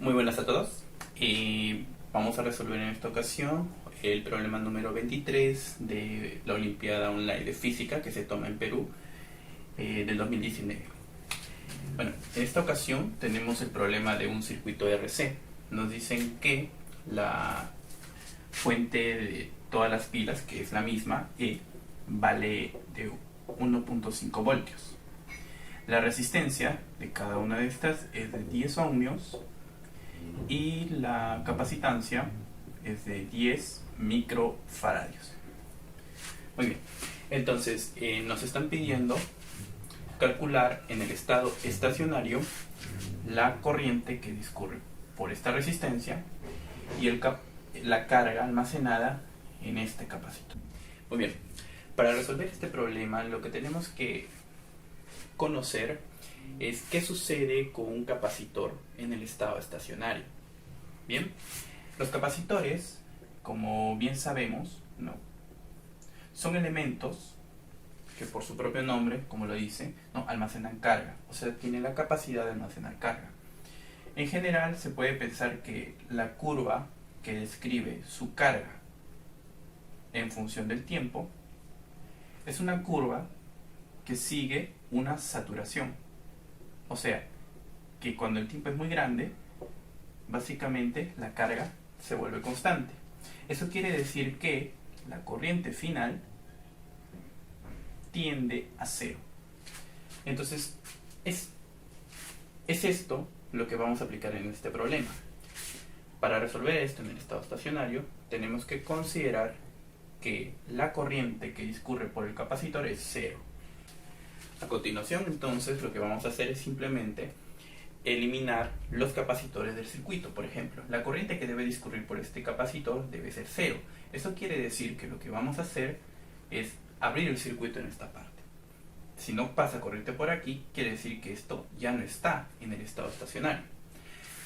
Muy buenas a todos. Vamos a resolver en esta ocasión el problema número 23 de la Olimpiada Online de Física que se toma en Perú del 2019. Bueno, en esta ocasión tenemos el problema de un circuito RC. Nos dicen que la fuente de todas las pilas, que es la misma, E, vale de 1.5 voltios. La resistencia de cada una de estas es de 10 ohmios y la capacitancia es de 10 microfaradios. Muy bien, entonces nos están pidiendo calcular en el estado estacionario la corriente que discurre por esta resistencia y la carga almacenada en este capacitor. Muy bien, para resolver este problema lo que tenemos que conocer es qué sucede con un capacitor en el estado estacionario. Bien, los capacitores, como bien sabemos, ¿no?, son elementos que por su propio nombre, como lo dice, ¿no?, almacenan carga, o sea, tienen la capacidad de almacenar carga. En general se puede pensar que la curva que describe su carga en función del tiempo es una curva que sigue una saturación. O sea, que cuando el tiempo es muy grande, básicamente la carga se vuelve constante. Eso quiere decir que la corriente final tiende a cero. Entonces, es esto lo que vamos a aplicar en este problema. Para resolver esto en el estado estacionario, tenemos que considerar que la corriente que discurre por el capacitor es cero. A continuación, entonces, lo que vamos a hacer es simplemente eliminar los capacitores del circuito. Por ejemplo, la corriente que debe discurrir por este capacitor debe ser cero. Eso quiere decir que lo que vamos a hacer es abrir el circuito en esta parte. Si no pasa corriente por aquí, quiere decir que esto ya no está en el estado estacionario.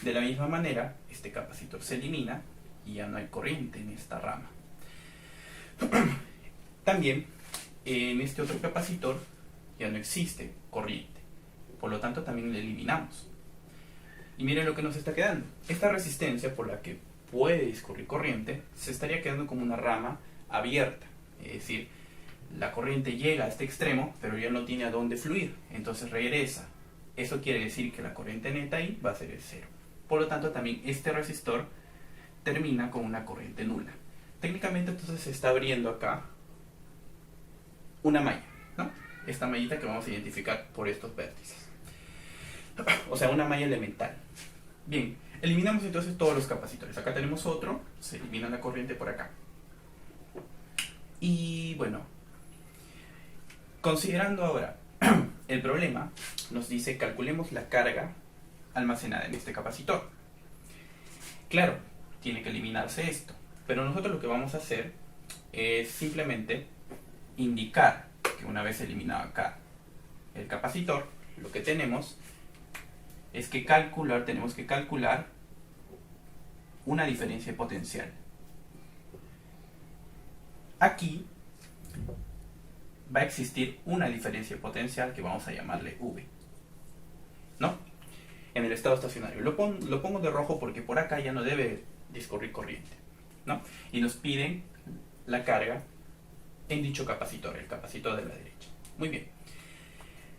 De la misma manera, este capacitor se elimina y ya no hay corriente en esta rama. También, en este otro capacitor ya no existe corriente, por lo tanto también le eliminamos. Y miren lo que nos está quedando. Esta resistencia por la que puede discurrir corriente se estaría quedando como una rama abierta, es decir, la corriente llega a este extremo pero ya no tiene a dónde fluir, entonces regresa. Eso quiere decir que la corriente neta ahí va a ser el cero. Por lo tanto también este resistor termina con una corriente nula. Técnicamente entonces se está abriendo acá una malla, ¿no? Esta mallita que vamos a identificar por estos vértices. O sea, una malla elemental. Bien, eliminamos entonces todos los capacitores. Acá tenemos otro, se elimina la corriente por acá. Y bueno, considerando ahora el problema, nos dice calculemos la carga almacenada en este capacitor. Claro, tiene que eliminarse esto, pero nosotros lo que vamos a hacer es simplemente indicar que una vez eliminado acá el capacitor, lo que tenemos es que tenemos que calcular una diferencia potencial. Aquí va a existir una diferencia potencial que vamos a llamarle V, ¿no? En el estado estacionario. Lo pongo de rojo porque por acá ya no debe discurrir corriente, ¿no? Y nos piden la carga en dicho capacitor, el capacitor de la derecha. Muy bien.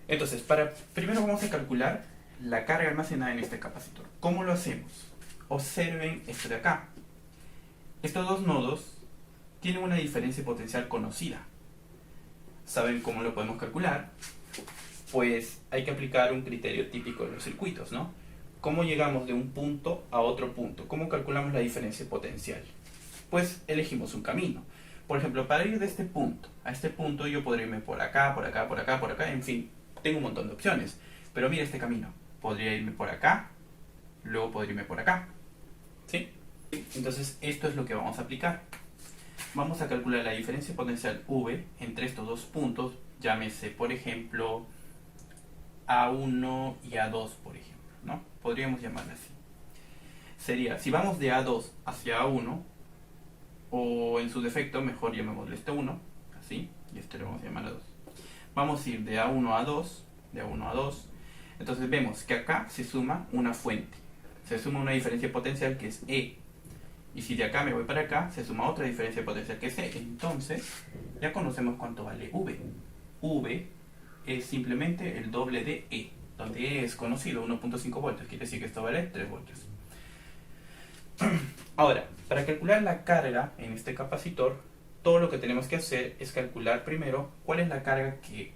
Entonces, primero vamos a calcular la carga almacenada en este capacitor. ¿Cómo lo hacemos? Observen esto de acá. Estos dos nodos tienen una diferencia potencial conocida. ¿Saben cómo lo podemos calcular? Pues hay que aplicar un criterio típico de los circuitos, ¿no? ¿Cómo llegamos de un punto a otro punto? ¿Cómo calculamos la diferencia potencial? Pues elegimos un camino. Por ejemplo, para ir de este punto a este punto yo podría irme por acá, por acá, por acá, por acá, en fin, tengo un montón de opciones. Pero mira este camino. Podría irme por acá, luego podría irme por acá, ¿sí? Entonces esto es lo que vamos a aplicar. Vamos a calcular la diferencia potencial V entre estos dos puntos, llámese por ejemplo A1 y A2, por ejemplo, ¿no? Podríamos llamarla así. Sería, si vamos de A2 hacia A1, o en su defecto, mejor llamémosle este 1, así, y este lo vamos a llamar A2. Vamos a ir de A1 a 2, de A1 a 2. Entonces vemos que acá se suma una fuente, se suma una diferencia potencial que es E. Y si de acá me voy para acá, se suma otra diferencia potencial que es E. Entonces, ya conocemos cuánto vale V. V es simplemente el doble de E, donde E es conocido, 1.5 voltios, quiere decir que esto vale 3 voltios. Ahora, para calcular la carga en este capacitor, todo lo que tenemos que hacer es calcular primero cuál es la carga que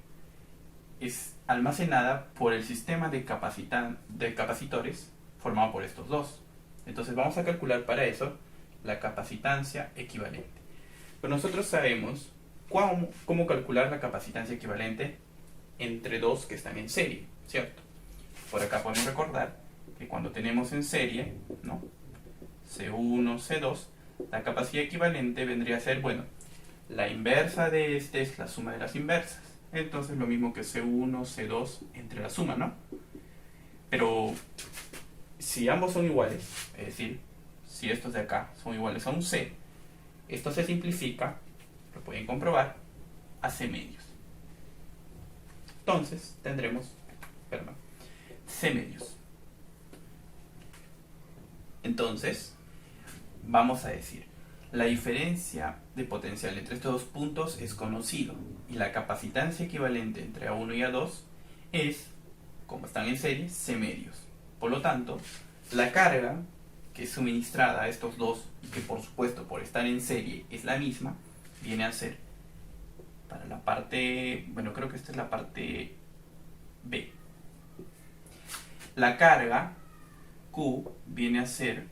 es almacenada por el sistema de capacitores formado por estos dos. Entonces vamos a calcular para eso la capacitancia equivalente. Pues nosotros sabemos cómo calcular la capacitancia equivalente entre dos que están en serie, ¿cierto? Por acá podemos recordar que cuando tenemos en serie, ¿no?, C1, C2, la capacidad equivalente vendría a ser, bueno, la inversa de este es la suma de las inversas. Entonces lo mismo que C1, C2 entre la suma, ¿no? Pero si ambos son iguales, es decir, si estos de acá son iguales a un C, esto se simplifica, lo pueden comprobar, a C medios. Entonces tendremos, perdón, C medios. Entonces, vamos a decir, la diferencia de potencial entre estos dos puntos es conocido y la capacitancia equivalente entre A1 y A2 es, como están en serie, C medios. Por lo tanto, la carga que es suministrada a estos dos, y que por supuesto por estar en serie es la misma, viene a ser, para la parte, bueno, creo que esta es la parte B. La carga Q viene a ser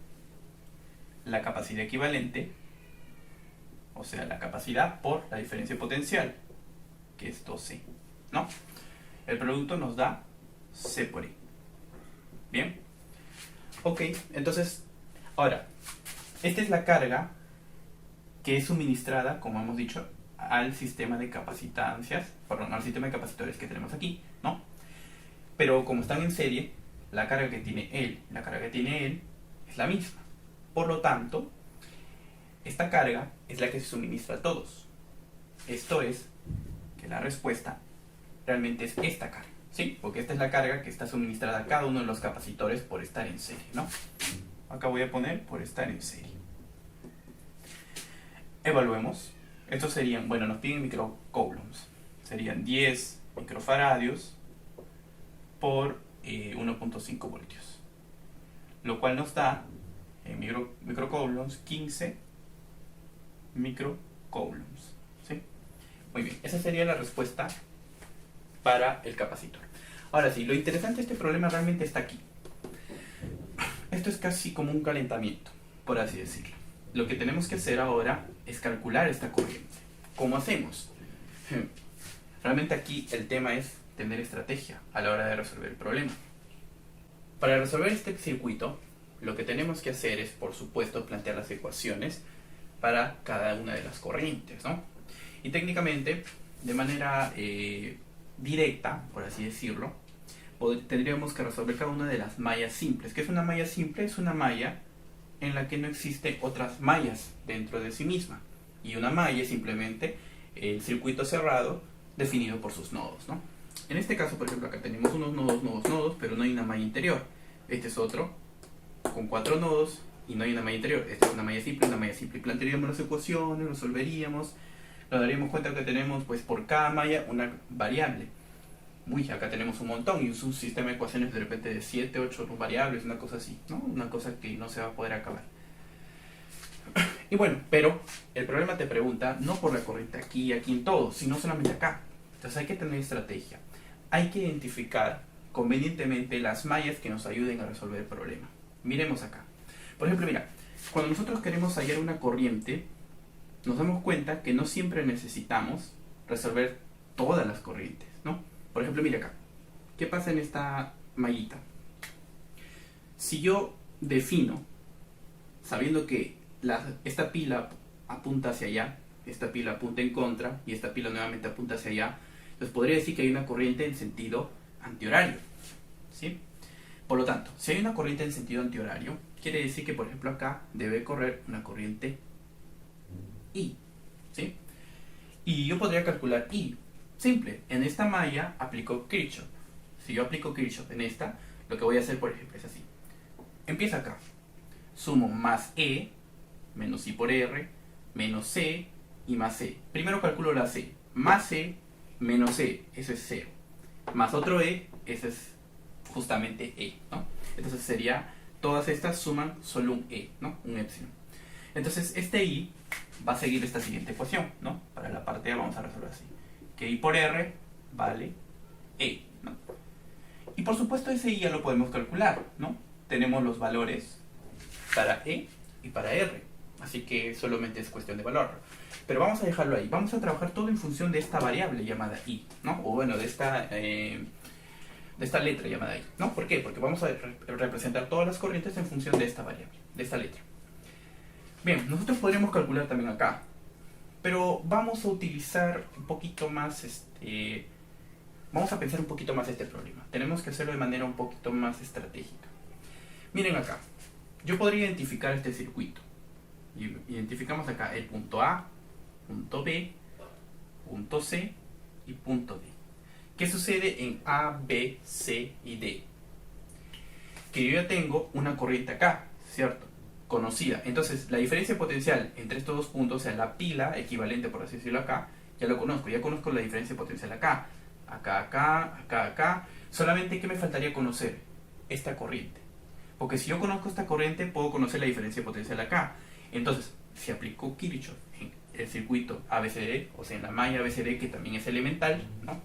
la capacidad equivalente, o sea, la capacidad por la diferencia potencial, que es 2C, ¿no? El producto nos da C por E. ¿Bien? Ok, entonces, ahora, esta es la carga que es suministrada, como hemos dicho, al sistema de capacitancias, perdón, al sistema de capacitores que tenemos aquí, ¿no? Pero como están en serie, la carga que tiene él y la carga que tiene él es la misma. Por lo tanto, esta carga es la que se suministra a todos. Esto es que la respuesta realmente es esta carga, ¿sí? Porque esta es la carga que está suministrada a cada uno de los capacitores por estar en serie, ¿no? Acá voy a poner por estar en serie. Evaluemos. Estos serían, bueno, nos piden microcoulombs. Serían 10 microfaradios por 1.5 voltios. Lo cual nos da en microcoulombs 15 microcoulombs, ¿sí? Muy bien, esa sería la respuesta para el capacitor. Ahora sí, lo interesante de este problema realmente está aquí. Esto es casi como un calentamiento, por así decirlo. Lo que tenemos que hacer ahora es calcular esta corriente. ¿Cómo hacemos? Realmente aquí el tema es tener estrategia a la hora de resolver el problema. Para resolver este circuito, lo que tenemos que hacer es, por supuesto, plantear las ecuaciones para cada una de las corrientes, ¿no? Y técnicamente, de manera directa, por así decirlo, tendríamos que resolver cada una de las mallas simples. ¿Qué es una malla simple? Es una malla en la que no existen otras mallas dentro de sí misma. Y una malla es simplemente el circuito cerrado definido por sus nodos, ¿no? En este caso, por ejemplo, acá tenemos unos nodos, pero no hay una malla interior. Este es otro con 4 nodos y no hay una malla interior. Esta es una malla simple, y plantearíamos las ecuaciones, resolveríamos, nos daríamos cuenta que tenemos, pues, por cada malla una variable. Uy, acá tenemos un montón y es un sistema de ecuaciones de repente de 7, 8 variables, una cosa así, ¿no? Una cosa que no se va a poder acabar. Y bueno, pero el problema te pregunta no por la corriente aquí y aquí en todo, sino solamente acá. Entonces hay que tener estrategia. Hay que identificar convenientemente las mallas que nos ayuden a resolver el problema. Miremos acá. Por ejemplo, mira, cuando nosotros queremos hallar una corriente, nos damos cuenta que no siempre necesitamos resolver todas las corrientes, ¿no? Por ejemplo, mira acá. ¿Qué pasa en esta mallita? Si yo defino, sabiendo que esta pila apunta hacia allá, esta pila apunta en contra y esta pila nuevamente apunta hacia allá, entonces podría decir que hay una corriente en sentido antihorario, ¿sí? Por lo tanto, si hay una corriente en sentido antihorario, quiere decir que, por ejemplo, acá debe correr una corriente I, ¿sí? Y yo podría calcular I. Simple, en esta malla aplico Kirchhoff. Si yo aplico Kirchhoff en esta, lo que voy a hacer, por ejemplo, es así. Empieza acá. Sumo más E, menos I por R, menos C y más C. Primero calculo la C. Más C, menos E, ese es 0. Más otro E, ese es justamente E, ¿no? Entonces sería, todas estas suman solo un E, ¿no? Un epsilon. Entonces este I va a seguir esta siguiente ecuación, ¿no? Para la parte A vamos a resolver así. Que I por R vale E, ¿no? Y por supuesto ese I ya lo podemos calcular, ¿no? Tenemos los valores para E y para R, así que solamente es cuestión de valorarlo. Pero vamos a dejarlo ahí, vamos a trabajar todo en función de esta variable llamada I, ¿no? O bueno, de esta letra llamada I, ¿no? ¿Por qué? Porque vamos a representar todas las corrientes en función de esta variable, de esta letra. Bien, nosotros podríamos calcular también acá, pero vamos a utilizar un poquito más, vamos a pensar un poquito más este problema. Tenemos que hacerlo de manera un poquito más estratégica. Miren acá, yo podría identificar este circuito. Identificamos acá el punto A, punto B, punto C y punto D. ¿Qué sucede en A, B, C y D? Que yo ya tengo una corriente acá, ¿cierto? Conocida. Entonces, la diferencia potencial entre estos dos puntos, o sea, la pila equivalente, por así decirlo acá, ya lo conozco. Ya conozco la diferencia potencial acá. Acá. Solamente que me faltaría conocer esta corriente. Porque si yo conozco esta corriente, puedo conocer la diferencia potencial acá. Entonces, si aplico Kirchhoff en el circuito ABCD, o sea, en la malla ABCD, que también es elemental, ¿no?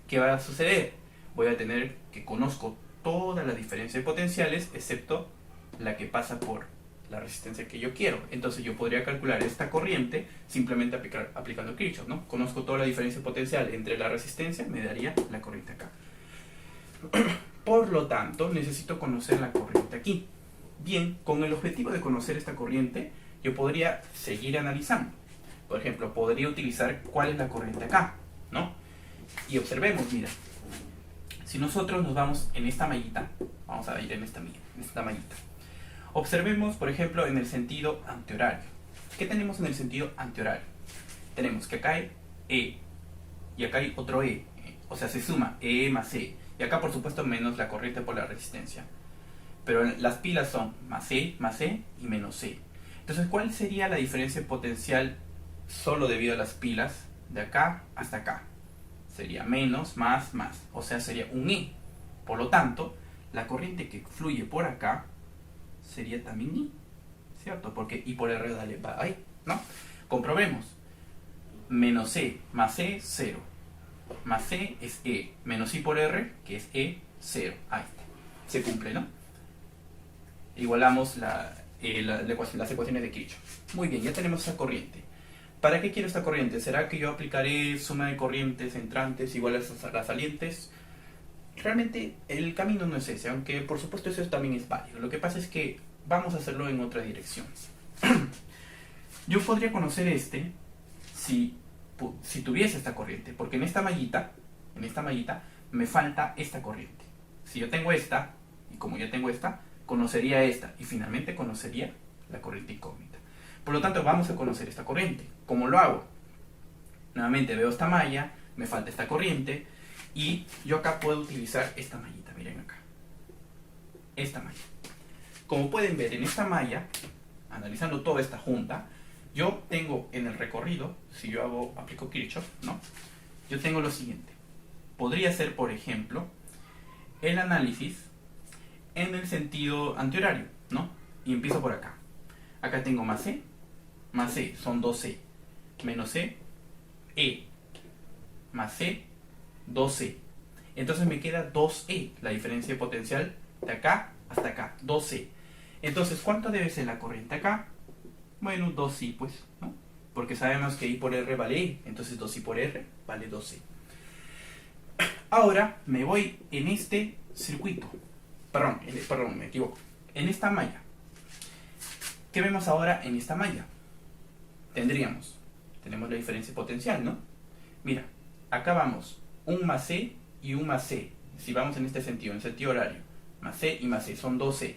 ¿Qué va a suceder? Voy a tener que conozco todas las diferencias potenciales, excepto la que pasa por la resistencia que yo quiero. Entonces yo podría calcular esta corriente simplemente aplicando Kirchhoff, ¿no? Conozco toda la diferencia potencial entre la resistencia, me daría la corriente acá. Por lo tanto, necesito conocer la corriente aquí. Bien, con el objetivo de conocer esta corriente, yo podría seguir analizando. Por ejemplo, podría utilizar cuál es la corriente acá, ¿no? Y observemos, mira, si nosotros nos vamos en esta mallita, vamos a ir en esta mallita. Observemos, por ejemplo, en el sentido antihorario. ¿Qué tenemos en el sentido antihorario? Tenemos que acá hay E y acá hay otro E, o sea, se suma E más E. Y acá, por supuesto, menos la corriente por la resistencia. Pero las pilas son más E y menos E. Entonces, ¿cuál sería la diferencia potencial solo debido a las pilas de acá hasta acá? Sería menos, más. O sea, sería un E. Por lo tanto, la corriente que fluye por acá sería también I, ¿cierto? Porque I por R va ahí, ¿no? Comprobemos. Menos E más E, 0. Más E es E. Menos I por R, que es E, 0. Ahí está. Se cumple, ¿no? Igualamos las ecuaciones de Kirchhoff. Muy bien, ya tenemos esa corriente. ¿Para qué quiero esta corriente? ¿Será que yo aplicaré suma de corrientes entrantes iguales a las salientes? Realmente el camino no es ese, aunque por supuesto eso también es válido. Lo que pasa es que vamos a hacerlo en otra dirección. Yo podría conocer si tuviese esta corriente, porque en esta mallita me falta esta corriente. Si yo tengo esta, y como yo tengo esta, conocería esta, y finalmente conocería la corriente incógnita. Por lo tanto, vamos a conocer esta corriente. ¿Cómo lo hago? Nuevamente veo esta malla, me falta esta corriente, y yo acá puedo utilizar esta mallita, miren acá. Esta malla. Como pueden ver en esta malla, analizando toda esta junta, yo tengo en el recorrido, si yo aplico Kirchhoff, ¿no? Yo tengo lo siguiente. Podría ser, por ejemplo, el análisis en el sentido antihorario, ¿no? Y empiezo por acá. Acá tengo más E son 2E, menos E, más E, 2E. Entonces me queda 2E, la diferencia potencial de acá hasta acá, 2E. Entonces, ¿cuánto debe ser la corriente acá? Bueno, 2I, pues, ¿no? Porque sabemos que I por R vale E, entonces 2I por R vale 2E. Ahora me voy en este circuito. Perdón, me equivoco. En esta malla. ¿Qué vemos ahora en esta malla? Tenemos la diferencia potencial, ¿no? Mira, acá vamos un más E y un más E. Si vamos en este sentido, en sentido horario, más E y más E son 2E.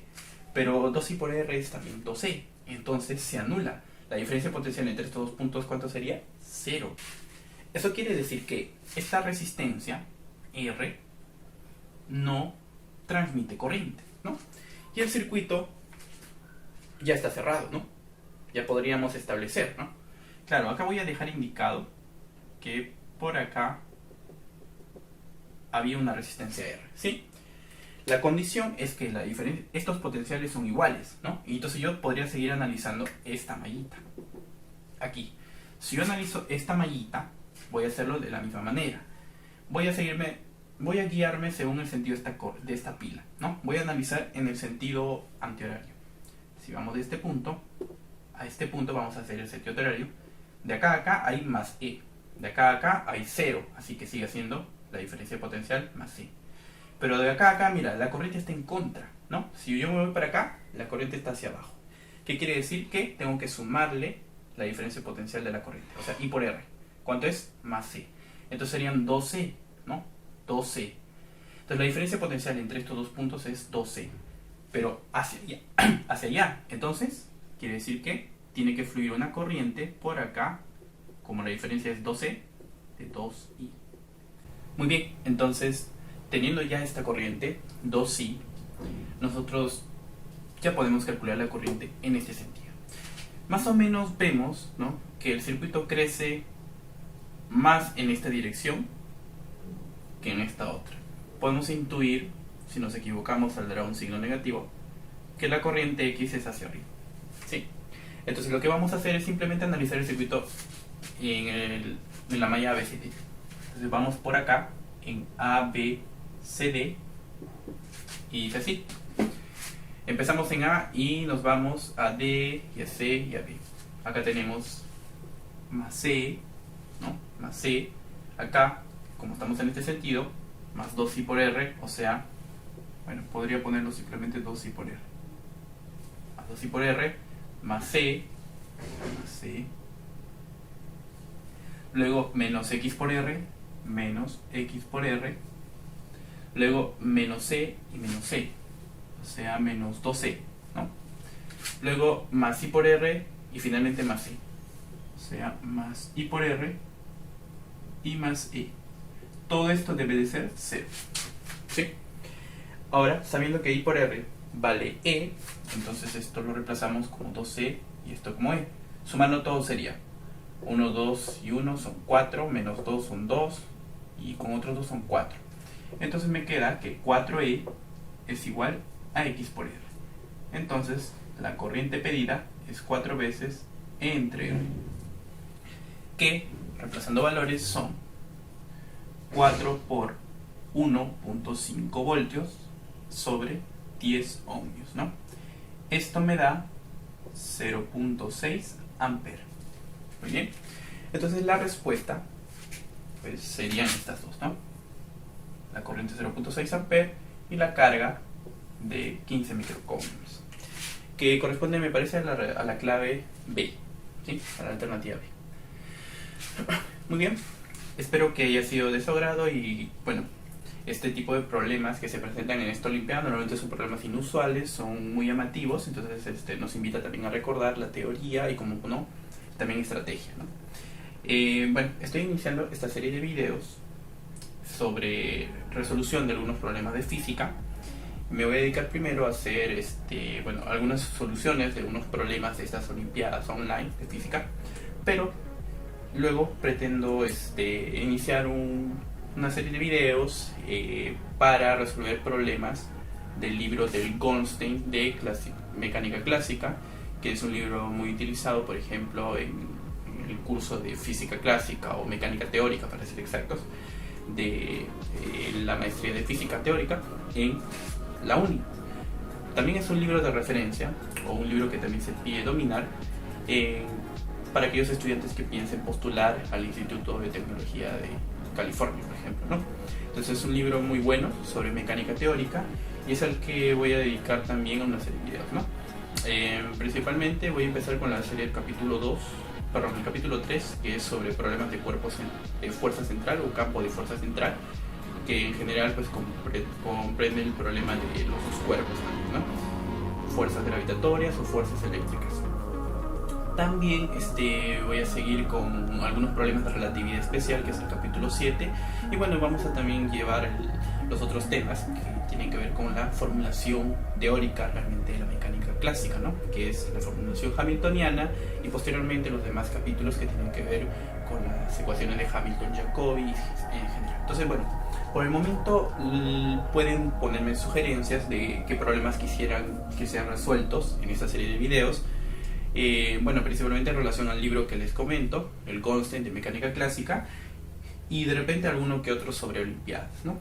Pero 2I por R es también 2E. Entonces se anula. La diferencia potencial entre estos dos puntos, ¿cuánto sería? 0. Eso quiere decir que esta resistencia R no transmite corriente, ¿no? Y el circuito ya está cerrado, ¿no? Ya podríamos establecer, ¿no? Claro, acá voy a dejar indicado que por acá había una resistencia R, ¿sí? La condición es que estos potenciales son iguales, ¿no? Y entonces yo podría seguir analizando esta mallita. Aquí. Si yo analizo esta mallita, voy a hacerlo de la misma manera. Voy a guiarme según el sentido de esta pila, ¿no? Voy a analizar en el sentido antihorario. Si vamos de este punto a este punto, vamos a hacer el sentido horario. De acá a acá hay más E. De acá a acá hay 0, así que sigue siendo la diferencia potencial más E. Pero de acá a acá, mira, la corriente está en contra, ¿no? Si yo me voy para acá, la corriente está hacia abajo. ¿Qué quiere decir? Que tengo que sumarle la diferencia potencial de la corriente, o sea, I por R. ¿Cuánto es? Más C. Entonces serían 2C, ¿no? 2C. Entonces la diferencia potencial entre estos dos puntos es 2C. Pero hacia allá. Hacia allá. Entonces, quiere decir que tiene que fluir una corriente por acá, como la diferencia es 2C, de 2I. Muy bien, entonces, teniendo ya esta corriente, 2I, nosotros ya podemos calcular la corriente en este sentido. Más o menos vemos, ¿no?, que el circuito crece más en esta dirección que en esta otra. Podemos intuir, si nos equivocamos saldrá un signo negativo, que la corriente X es hacia arriba, ¿sí? Entonces lo que vamos a hacer es simplemente analizar el circuito en la malla ABCD. Entonces vamos por acá en ABCD y dice así. Empezamos en A y nos vamos a D y a C y a B. Acá tenemos más C, ¿no? Más C. Acá, como estamos en este sentido, más 2I por R, o sea, bueno, podría ponerlo simplemente 2I por R. Más 2I por R, más C, luego menos X por R, menos X por R, luego menos C y menos C, o sea, menos 2C, ¿no? Luego más I por R y finalmente más C, o sea, más I por R y más E. Todo esto debe de ser 0, ¿sí? Ahora, sabiendo que I por R vale E, entonces esto lo reemplazamos como 2C y esto como E. Sumando todo sería 1, 2 y 1 son 4, menos 2 son 2 y con otros 2 son 4. Entonces me queda que 4E es igual a X por R. Entonces la corriente pedida es 4 veces E entre R, que reemplazando valores son 4 por 1.5 voltios sobre 10 ohmios, ¿no? Esto me da 0.6 amperes. Muy bien. Entonces la respuesta pues serían estas dos, ¿no? La corriente 0.6 amperes y la carga de 15 microcoulombs, que corresponde, me parece, a la clave B, ¿sí? A la alternativa B. Muy bien. Espero que haya sido de su agrado y, bueno, este tipo de problemas que se presentan en esta olimpiada normalmente son problemas inusuales, son muy llamativos, entonces nos invita también a recordar la teoría y, como no, también estrategia, ¿no? Bueno, estoy iniciando esta serie de videos sobre resolución de algunos problemas de física. Me voy a dedicar primero a hacer bueno, algunas soluciones de algunos problemas de estas olimpiadas online de física, pero luego pretendo iniciar una serie de videos para resolver problemas del libro del Goldstein de mecánica clásica, que es un libro muy utilizado, por ejemplo, en el curso de física clásica o mecánica teórica, para ser exactos, de la maestría de física teórica en la uni. También es un libro de referencia, o un libro que también se pide dominar para aquellos estudiantes que piensen postular al Instituto de Tecnología de California, por ejemplo, ¿no? Entonces es un libro muy bueno sobre mecánica teórica y es al que voy a dedicar también una serie de videos, ¿no? Principalmente voy a empezar con la serie del capítulo 3, que es sobre problemas de fuerza central o campo de fuerza central, que en general pues comprende el problema de los cuerpos también, ¿no? Fuerzas gravitatorias o fuerzas eléctricas. También voy a seguir con algunos problemas de relatividad especial, que es el capítulo 7, y bueno, vamos a también llevar los otros temas que tienen que ver con la formulación teórica realmente de la mecánica clásica, ¿no? Que es la formulación hamiltoniana, y posteriormente los demás capítulos que tienen que ver con las ecuaciones de Hamilton-Jacobi en general. Entonces, bueno, por el momento pueden ponerme sugerencias de qué problemas quisieran que sean resueltos en esta serie de videos. Bueno, principalmente en relación al libro que les comento, el Goldstein de mecánica clásica, y de repente alguno que otro sobre olimpiadas, ¿no?